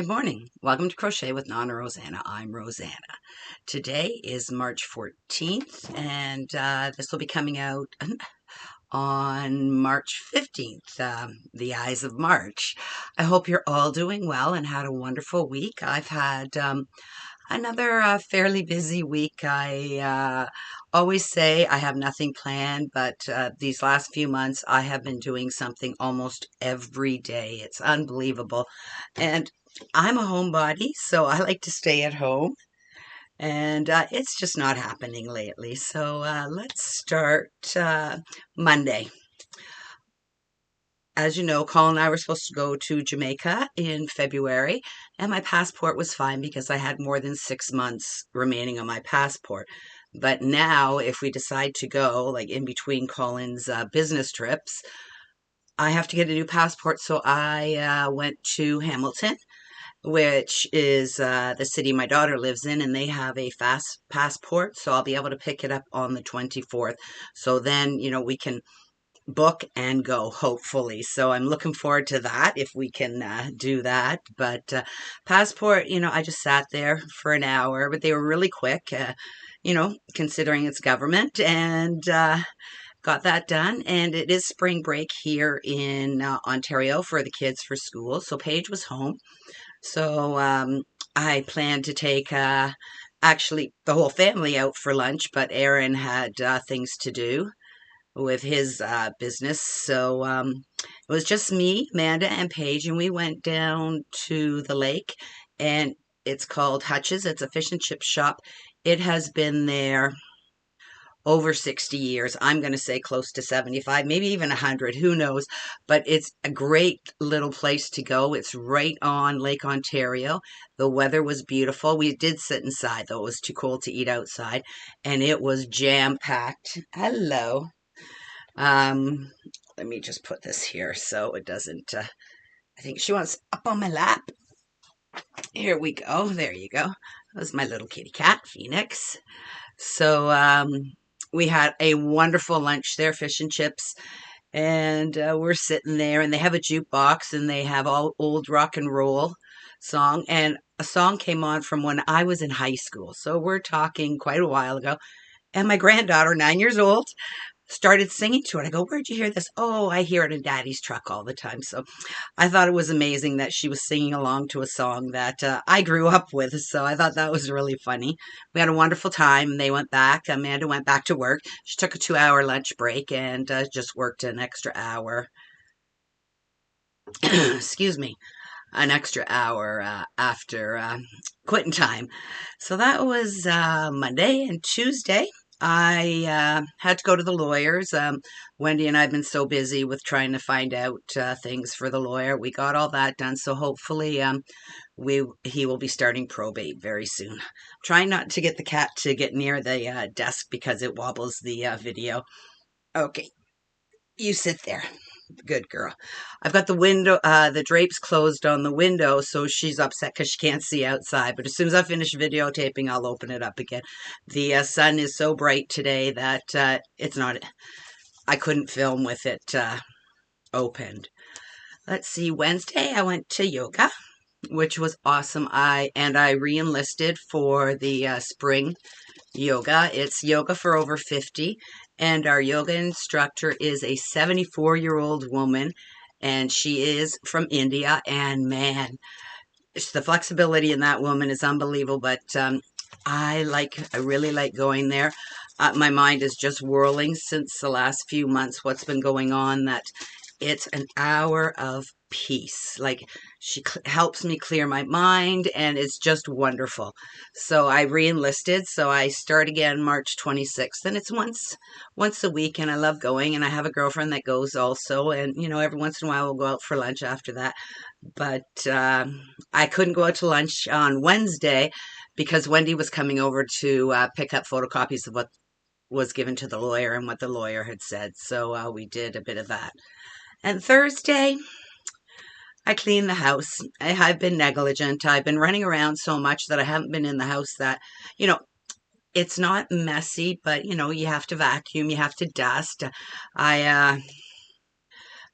Good morning. Welcome to Crochet with Nonna Rosanna. I'm Rosanna. Today is March 14th, and this will be coming out on March 15th, the Eyes of March. I hope you're all doing well and had a wonderful week. I've had another fairly busy week. I always say I have nothing planned, but these last few months I have been doing something almost every day. It's unbelievable. And I'm a homebody, so I like to stay at home. And it's just not happening lately. So let's start Monday. As you know, Colin and I were supposed to go to Jamaica in February, and my passport was fine because I had more than 6 months remaining on my passport. But now, if we decide to go, like in between Colin's business trips, I have to get a new passport. So I went to Hamilton, which is the city my daughter lives in, and they have a fast passport. So I'll be able to pick it up on the 24th. So then, we can book and go, hopefully. So I'm looking forward to that if we can do that. But passport, I just sat there for an hour, but they were really quick, considering it's government, and got that done. And it is spring break here in Ontario for the kids for school. So Paige was home. So I planned to take actually the whole family out for lunch, but Aaron had things to do with his business. So it was just me, Amanda, and Paige, and we went down to the lake, and it's called Hutch's. It's a fish and chip shop. It has been there over 60 years. I'm going to say close to 75, maybe even 100, who knows. But it's a great little place to go. It's right on Lake Ontario. The weather was beautiful. We did sit inside, though. It was too cold to eat outside, and it was jam-packed. Hello. Let me just put this here so it doesn't, I think she wants up on my lap. Here we go. There you go. That was my little kitty cat, Phoenix. So, we had a wonderful lunch there, fish and chips, and we're sitting there, and they have a jukebox, and they have all old rock and roll song, and a song came on from when I was in high school. So we're talking quite a while ago, and my granddaughter, 9 years old, started singing to it. I go, "Where'd you hear this?" "Oh, I hear it in Daddy's truck all the time." So I thought it was amazing that she was singing along to a song that I grew up with. So I thought that was really funny. We had a wonderful time. They went back. Amanda went back to work. She took a 2-hour lunch break and just worked an extra hour. Excuse me. An extra hour after quitting time. So that was Monday. And Tuesday, I had to go to the lawyers. Wendy and I have been so busy with trying to find out things for the lawyer. We got all that done. So hopefully he will be starting probate very soon. Trying not to get the cat to get near the desk because it wobbles the video. Okay, you sit there. Good girl. I've got the window, the drapes closed on the window, so she's upset because she can't see outside. But as soon as I finish videotaping, I'll open it up again. The sun is so bright today that it's not, I couldn't film with it opened. Let's see, Wednesday I went to yoga, which was awesome. I re-enlisted for the spring yoga. It's yoga for over 50. And our yoga instructor is a 74-year-old woman, and she is from India. And man, the flexibility in that woman is unbelievable. But I really like going there. My mind is just whirling since the last few months, what's been going on, that it's an hour of peace. Like, she helps me clear my mind, and it's just wonderful. So I re-enlisted. So I start again March 26th, and it's once a week, and I love going. And I have a girlfriend that goes also, and every once in a while we'll go out for lunch after that. But I couldn't go out to lunch on Wednesday because Wendy was coming over to pick up photocopies of what was given to the lawyer and what the lawyer had said. So we did a bit of that. And Thursday, I cleaned the house. I've been negligent. I've been running around so much that I haven't been in the house that, it's not messy, but, you have to vacuum, you have to dust. I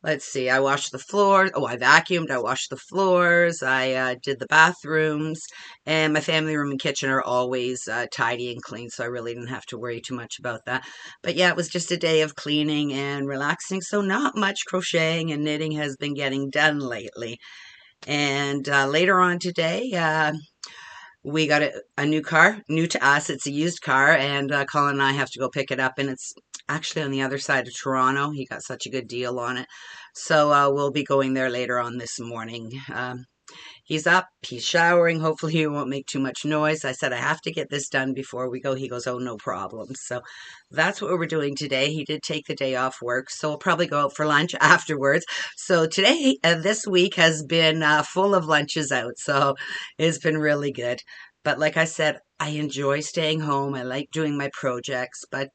let's see, I washed the floors. Oh, I vacuumed, I washed the floors, I did the bathrooms, and my family room and kitchen are always tidy and clean, so I really didn't have to worry too much about that. But yeah, it was just a day of cleaning and relaxing, so not much crocheting and knitting has been getting done lately. And later on today, we got a new car, new to us. It's a used car, and Colin and I have to go pick it up, and it's actually on the other side of Toronto. He got such a good deal on it. So we'll be going there later on this morning. He's up, he's showering. Hopefully, he won't make too much noise. I said, I have to get this done before we go. He goes, oh, no problem. So that's what we're doing today. He did take the day off work, so we'll probably go out for lunch afterwards. So today, this week has been full of lunches out. So it's been really good. But like I said, I enjoy staying home. I like doing my projects, but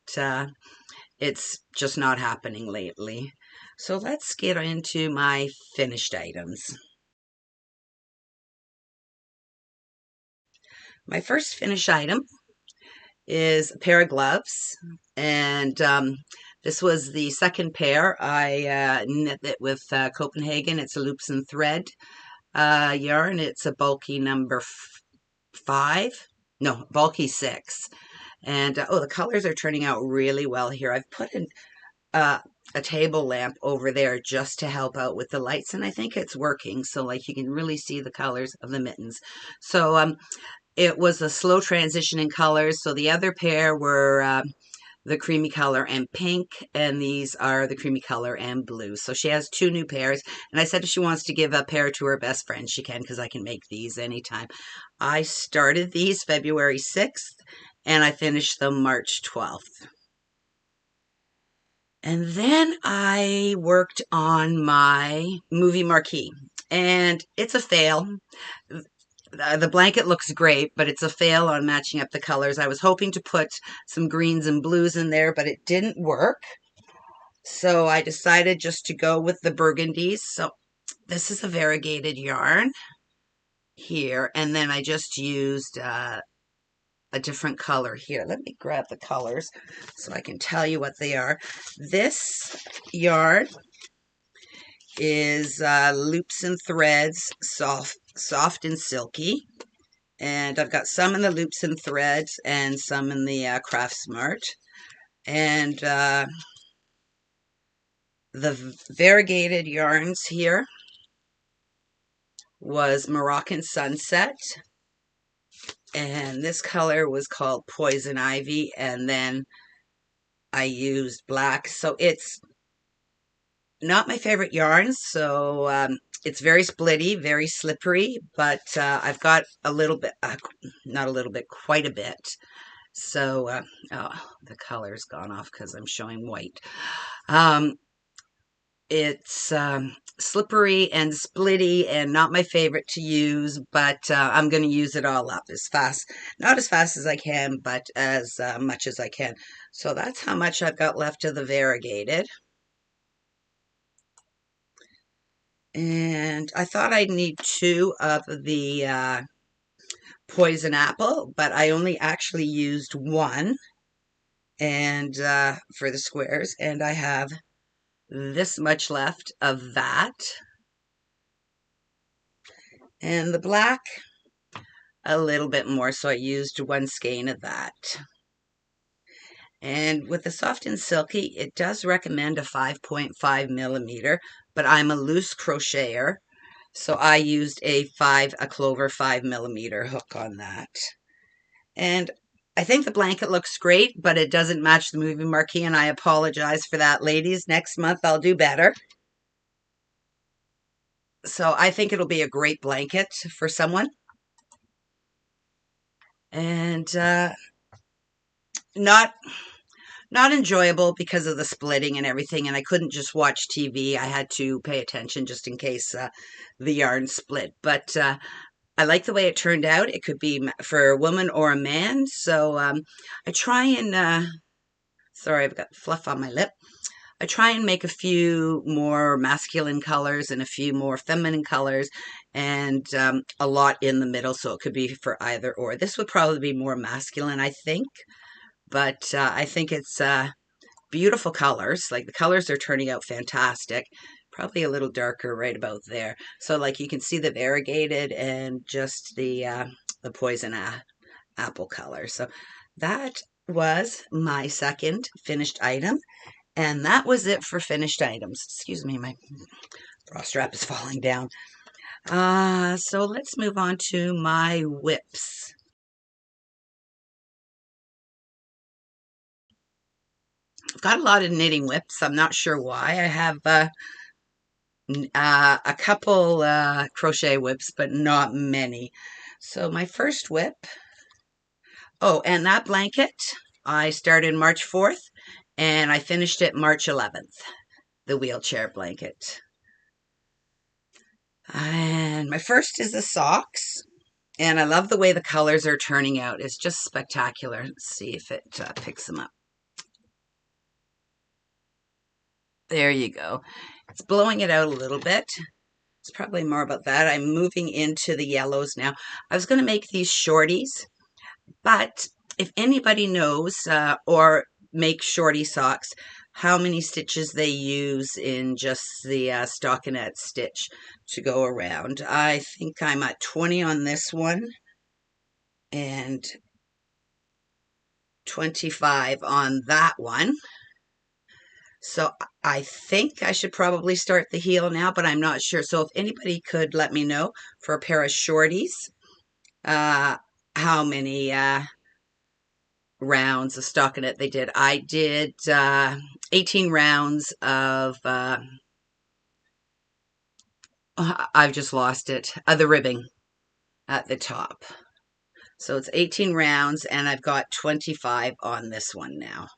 it's just not happening lately. So let's get into my finished items. My first finished item is a pair of gloves, and this was the second pair. I knit it with Copenhagen. It's a loops and thread yarn. It's a bulky number 5, no, bulky 6. And oh, the colors are turning out really well here. I've put in a table lamp over there just to help out with the lights, and I think it's working. So like you can really see the colors of the mittens. So it was a slow transition in colors. So the other pair were the creamy color and pink, and these are the creamy color and blue. So she has 2 new pairs, and I said if she wants to give a pair to her best friend, she can, because I can make these anytime. I started these February 6th, and I finished them March 12th. And then I worked on my movie Marquee, and it's a fail. The blanket looks great, but it's a fail on matching up the colors. I was hoping to put some greens and blues in there, but it didn't work. So I decided just to go with the burgundies. So this is a variegated yarn here, and then I just used a different color here. Let me grab the colors so I can tell you what they are. This yarn is loops and threads, soft and silky. And I've got some in the loops and threads and some in the Craft Smart. And the variegated yarns here was Moroccan Sunset. And this color was called Poison Ivy. And then I used black. So it's not my favorite yarns. So it's very splitty, very slippery. But I've got a little bit, not a little bit, quite a bit. So, oh, the color's gone off because I'm showing white. It's slippery and splitty and not my favorite to use, but I'm going to use it all up as fast, not as fast as I can, but as much as I can. So that's how much I've got left of the variegated. And I thought I'd need 2 of the poison apple, but I only actually used 1. And for the squares, and I have this much left of that. And the black, a little bit more, so I used 1 skein of that. And with the soft and silky, it does recommend a 5.5 millimeter, but I'm a loose crocheter, so I used a clover 5 millimeter hook on that. And I think the blanket looks great, but it doesn't match the movie Marquee, and I apologize for that, ladies. Next month, I'll do better. So I think it'll be a great blanket for someone. And not enjoyable because of the splitting and everything, and I couldn't just watch TV. I had to pay attention just in case the yarn split. But I like the way it turned out. It could be for a woman or a man. So I try and, sorry, I've got fluff on my lip. I try and make a few more masculine colors and a few more feminine colors, and a lot in the middle, so it could be for either or. This would probably be more masculine, I think, but I think it's beautiful colors. Like, the colors are turning out fantastic. probably a little darker right about there. So like you can see the variegated and just the poison apple color. So that was my second finished item. And that was it for finished items. Excuse me, my bra strap is falling down. So let's move on to my WIPs. I've got a lot of knitting WIPs. I'm not sure why. I have a couple crochet WIPs, but not many. So my first WIP, oh, and that blanket, I started March 4th and I finished it March 11th, the wheelchair blanket. And my first is the socks. And I love the way the colors are turning out. It's just spectacular. Let's see if it picks them up. There you go. It's blowing it out a little bit. It's probably more about that. I'm moving into the yellows now. I was going to make these shorties, but if anybody knows or make shorty socks, how many stitches they use in just the stockinette stitch to go around. I think I'm at 20 on this one and 25 on that one. So I think I should probably start the heel now, but I'm not sure. So if anybody could let me know for a pair of shorties, how many rounds of stockinette they did. I did 18 rounds of, I've just lost it, the ribbing at the top. So it's 18 rounds and I've got 25 on this one now.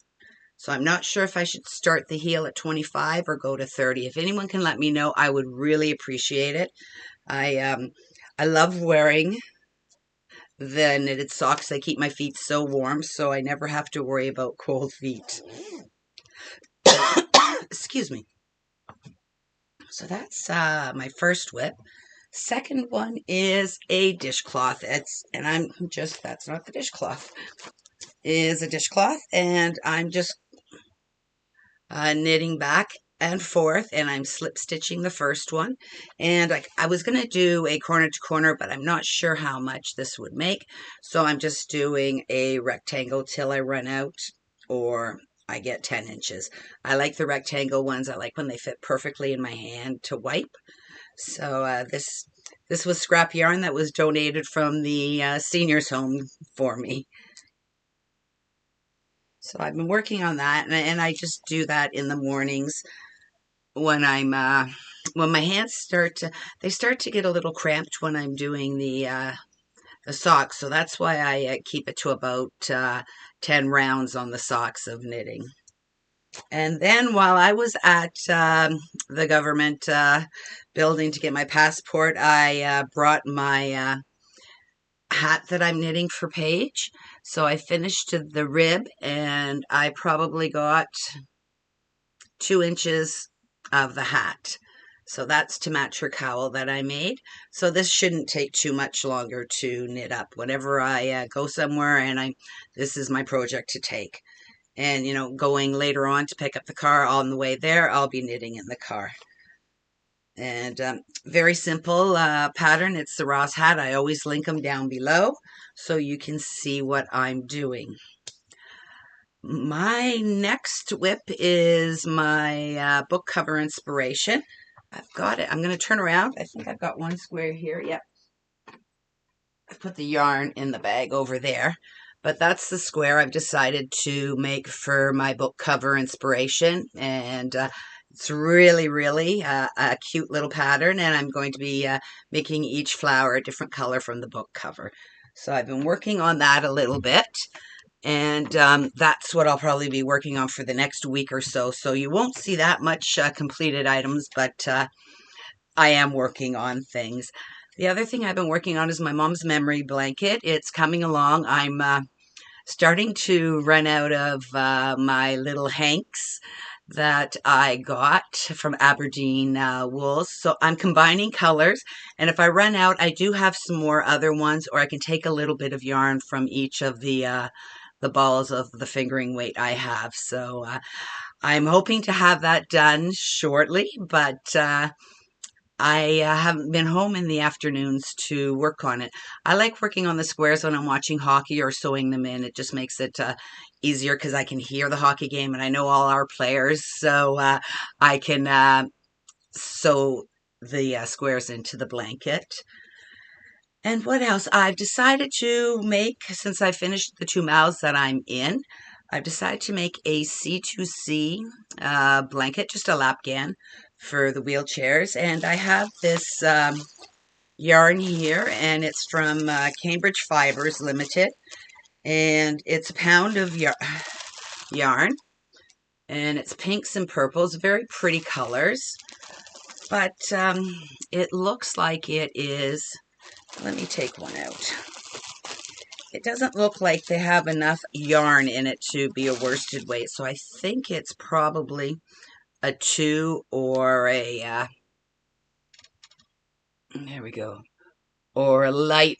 So I'm not sure if I should start the heel at 25 or go to 30. If anyone can let me know, I would really appreciate it. I love wearing the knitted socks. They keep my feet so warm, so I never have to worry about cold feet. Excuse me. So that's my first WIP. Second one is a dishcloth. That's not the dishcloth. Is a dishcloth, and I'm just knitting back and forth, and I'm slip stitching the first one. And I was going to do a corner to corner, but I'm not sure how much this would make. So I'm just doing a rectangle till I run out or I get 10 inches. I like the rectangle ones. I like when they fit perfectly in my hand to wipe. So this was scrap yarn that was donated from the seniors home for me. So I've been working on that, and I just do that in the mornings when I'm when my hands start to get a little cramped when I'm doing the socks. So that's why I keep it to about 10 rounds on the socks of knitting. And then while I was at the government building to get my passport, I brought my hat that I'm knitting for Paige. So I finished the rib, and I probably got 2 inches of the hat. So that's to match her cowl that I made. So this shouldn't take too much longer to knit up. Whenever I go somewhere and this is my project to take. And, you know, going later on to pick up the car on the way there, I'll be knitting in the car. And very simple pattern. It's the Ross hat. I always link them down below so you can see what I'm doing. My next WIP is my book cover inspiration. I've got it. I'm going to turn around. I think I've got one square here. Yep. I put the yarn in the bag over there. But that's the square I've decided to make for my book cover inspiration. And it's really, really a cute little pattern. And I'm going to be making each flower a different color from the book cover. So I've been working on that a little bit. And that's what I'll probably be working on for the next week or so. So you won't see that much completed items, but I am working on things. The other thing I've been working on is my mom's memory blanket. It's coming along. I'm starting to run out of my little hanks that I got from Aberdeen wools. So I'm combining colors, and if I run out, I do have some more other ones, or I can take a little bit of yarn from each of the the balls of the fingering weight I have. So I'm hoping to have that done shortly, but I haven't been home in the afternoons to work on it. I like working on the squares when I'm watching hockey or sewing them in. It just makes it easier because I can hear the hockey game and I know all our players, so I can sew the squares into the blanket. And what else? I've decided to make, since I finished the two mouths that I'm in, I've decided to make a C2C blanket, just a lapgan for the wheelchairs. And I have this yarn here, and it's from Cambridge Fibers Limited. And it's a pound of yarn, and it's pinks and purples, very pretty colors. But it looks like it is, let me take one out. It doesn't look like they have enough yarn in it to be a worsted weight, so I think it's probably a 2 or a, there we go, or a light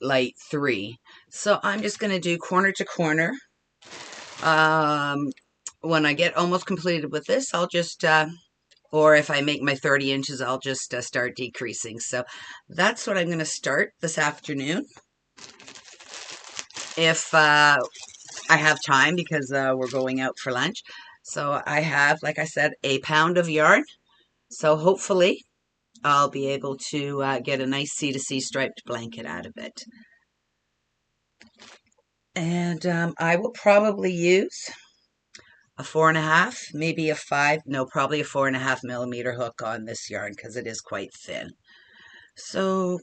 3. So I'm just going to do corner to corner. When I get almost completed with this, I'll just, or if I make my 30 inches, I'll just start decreasing. So that's what I'm going to start this afternoon. If I have time, because we're going out for lunch. So I have, like I said, a pound of yarn. So hopefully I'll be able to get a nice C2C striped blanket out of it. And I will probably use a 4.5, maybe a 5, no, probably a 4.5 millimeter hook on this yarn because it is quite thin. So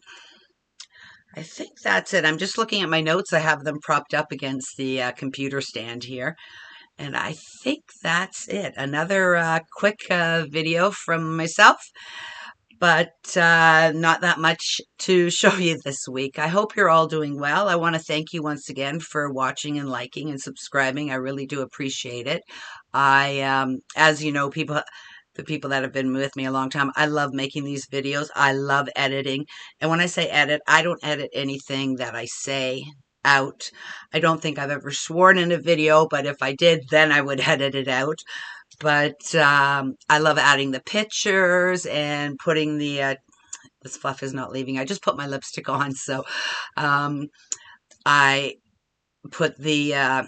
I think that's it. I'm just looking at my notes. I have them propped up against the computer stand here. And I think that's it. Another quick video from myself, but not that much to show you this week. I hope you're all doing well. I want to thank you once again for watching and liking and subscribing. I really do appreciate it. As you know, the people that have been with me a long time, I love making these videos. I love editing. And when I say edit, I don't edit anything that I say out. I don't think I've ever sworn in a video, but if I did, then I would edit it out. But I love adding the pictures and putting the, this fluff is not leaving. I just put my lipstick on, so I put the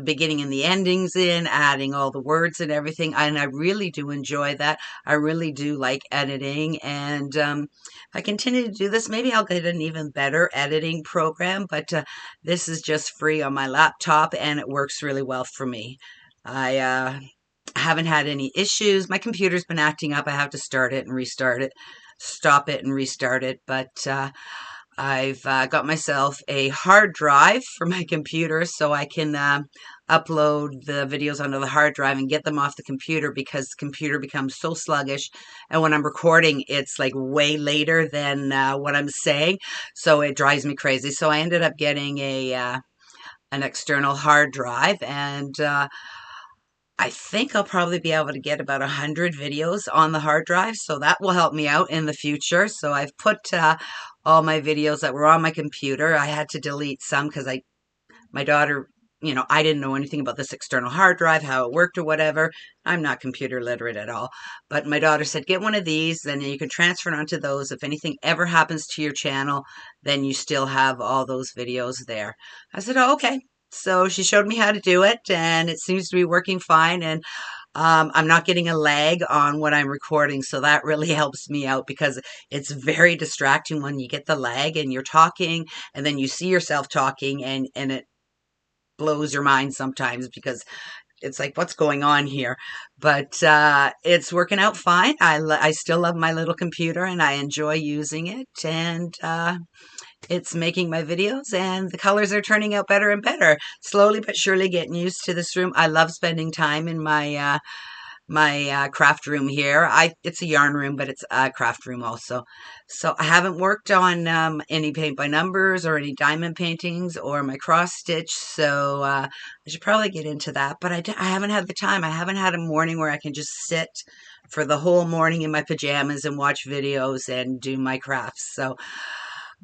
beginning and the endings in, adding all the words and everything, and I really do enjoy that. I really do like editing, and if I continue to do this, maybe I'll get an even better editing program, but this is just free on my laptop, and it works really well for me. I haven't had any issues. My computer's been acting up. I have to start it and restart it, stop it and restart it, but I've got myself a hard drive for my computer so I can upload the videos onto the hard drive and get them off the computer, because the computer becomes so sluggish, and when I'm recording it's like way later than what I'm saying, so it drives me crazy. So I ended up getting a an external hard drive, and I think I'll probably be able to get about 100 videos on the hard drive, so that will help me out in the future. So I've put all my videos that were on my computer. I had to delete some because my daughter, you know, I didn't know anything about this external hard drive, how it worked or whatever. I'm not computer literate at all. But my daughter said, get one of these, then you can transfer it onto those. If anything ever happens to your channel, then you still have all those videos there. I said, oh, okay. So she showed me how to do it, and it seems to be working fine. And I'm not getting a lag on what I'm recording, so that really helps me out, because it's very distracting when you get the lag and you're talking, and then you see yourself talking, and it blows your mind sometimes, because it's like, what's going on here? But it's working out fine. I still love my little computer, and I enjoy using it, and it's making my videos, and the colors are turning out better and better. Slowly but surely getting used to this room. I love spending time in my craft room here. It's a yarn room, but it's a craft room also. So I haven't worked on any paint by numbers or any diamond paintings or my cross stitch, so I should probably get into that, but I haven't had the time. I haven't had a morning where I can just sit for the whole morning in my pajamas and watch videos and do my crafts. So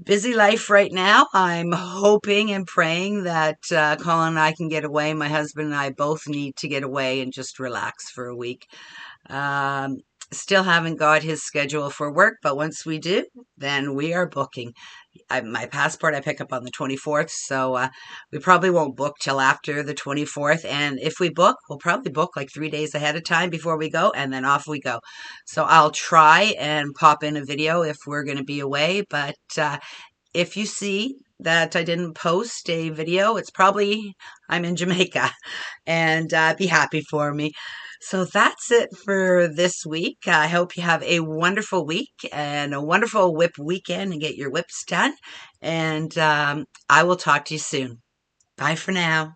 Busy life right now. I'm hoping and praying that Colin and I can get away. My husband and I both need to get away and just relax for a week. Um, Still haven't got his schedule for work, but once we do, then we are booking. My passport I pick up on the 24th, so we probably won't book till after the 24th. And if we book, we'll probably book like 3 days ahead of time before we go, and then off we go. So I'll try and pop in a video if we're going to be away, but if you see that I didn't post a video, it's probably I'm in Jamaica and be happy for me. So that's it for this week. I hope you have a wonderful week and a wonderful WIP weekend and get your WIPs done. And I will talk to you soon. Bye for now.